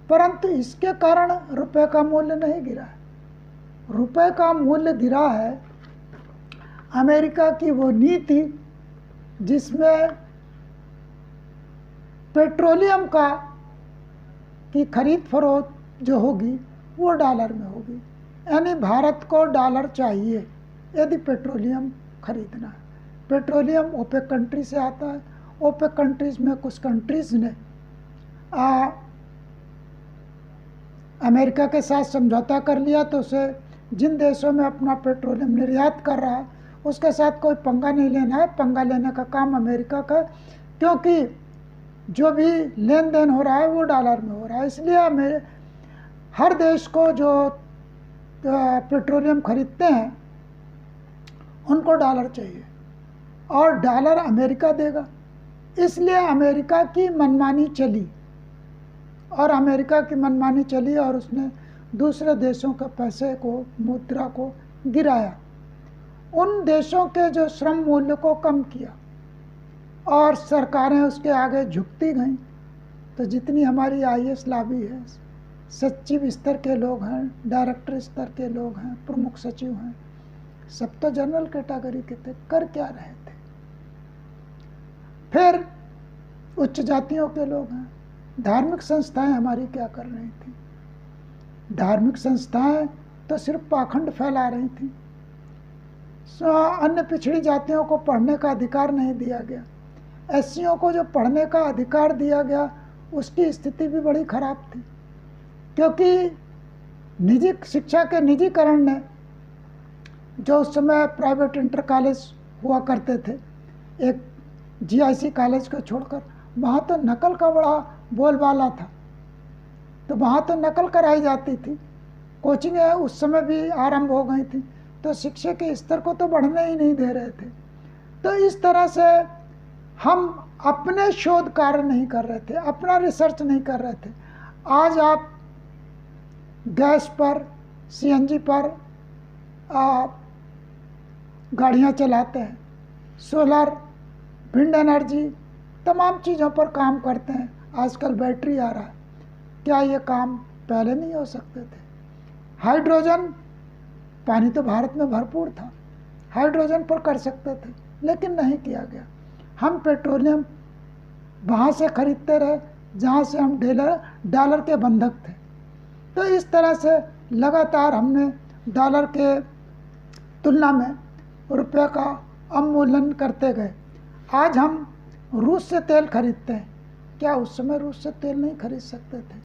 परंतु इसके कारण रुपए का मूल्य नहीं गिरा है। रुपए का मूल्य गिरा है अमेरिका की वो नीति जिसमें पेट्रोलियम की खरीद फरोख्त जो होगी वो डॉलर में होगी। यानी भारत को डॉलर चाहिए यदि पेट्रोलियम खरीदना है। पेट्रोलियम ओपेक कंट्री से आता है। ओपेक कंट्रीज़ में कुछ कंट्रीज़ ने अमेरिका के साथ समझौता कर लिया, तो उसे जिन देशों में अपना पेट्रोलियम निर्यात कर रहा है उसके साथ कोई पंगा नहीं लेना है। पंगा लेने का काम अमेरिका का, क्योंकि जो भी लेन देन हो रहा है वो डॉलर में हो रहा है। इसलिए हर देश को जो पेट्रोलियम खरीदते हैं उनको डॉलर चाहिए और डॉलर अमेरिका देगा। इसलिए अमेरिका की मनमानी चली और उसने दूसरे देशों के पैसे को, मुद्रा को गिराया। उन देशों के जो श्रम मूल्य को कम किया और सरकारें उसके आगे झुकती गईं। तो जितनी हमारी IAS लॉबी है, सचिव स्तर के लोग हैं, डायरेक्टर स्तर के लोग हैं, प्रमुख सचिव हैं, सब तो जनरल कैटेगरी के थे। कर क्या रहे थे? फिर उच्च जातियों के लोग हैं। धार्मिक संस्थाएं हमारी क्या कर रही थी? धार्मिक संस्थाएं तो सिर्फ पाखंड फैला रही थी। अन्य पिछड़ी जातियों को पढ़ने का अधिकार नहीं दिया गया। SCओं को जो पढ़ने का अधिकार दिया गया उसकी स्थिति भी बड़ी खराब थी, क्योंकि निजी शिक्षा के निजीकरण ने, जो उस समय प्राइवेट इंटर कॉलेज हुआ करते थे, एक GIC कॉलेज को छोड़कर, वहाँ तो नकल का बड़ा बोलबाला था। तो वहाँ तो नकल कराई जाती थी। कोचिंगें उस समय भी आरंभ हो गई थी, तो शिक्षा के स्तर को तो बढ़ने ही नहीं दे रहे थे। तो इस तरह से हम अपने शोध कार्य नहीं कर रहे थे, अपना रिसर्च नहीं कर रहे थे। आज आप गैस पर, CNG पर गाड़ियाँ चलाते हैं, सोलर, विंड एनर्जी, तमाम चीज़ों पर काम करते हैं। आजकल बैटरी आ रहा है। क्या ये काम पहले नहीं हो सकते थे? हाइड्रोजन, पानी तो भारत में भरपूर था, हाइड्रोजन पर कर सकते थे, लेकिन नहीं किया गया। हम पेट्रोलियम वहाँ से खरीदते रहे जहाँ से हम डॉलर के बंधक थे। तो इस तरह से लगातार हमने डॉलर के तुलना में रुपये का अवमूल्यन करते गए। आज हम रूस से तेल खरीदते हैं। क्या उस समय रूस से तेल नहीं खरीद सकते थे?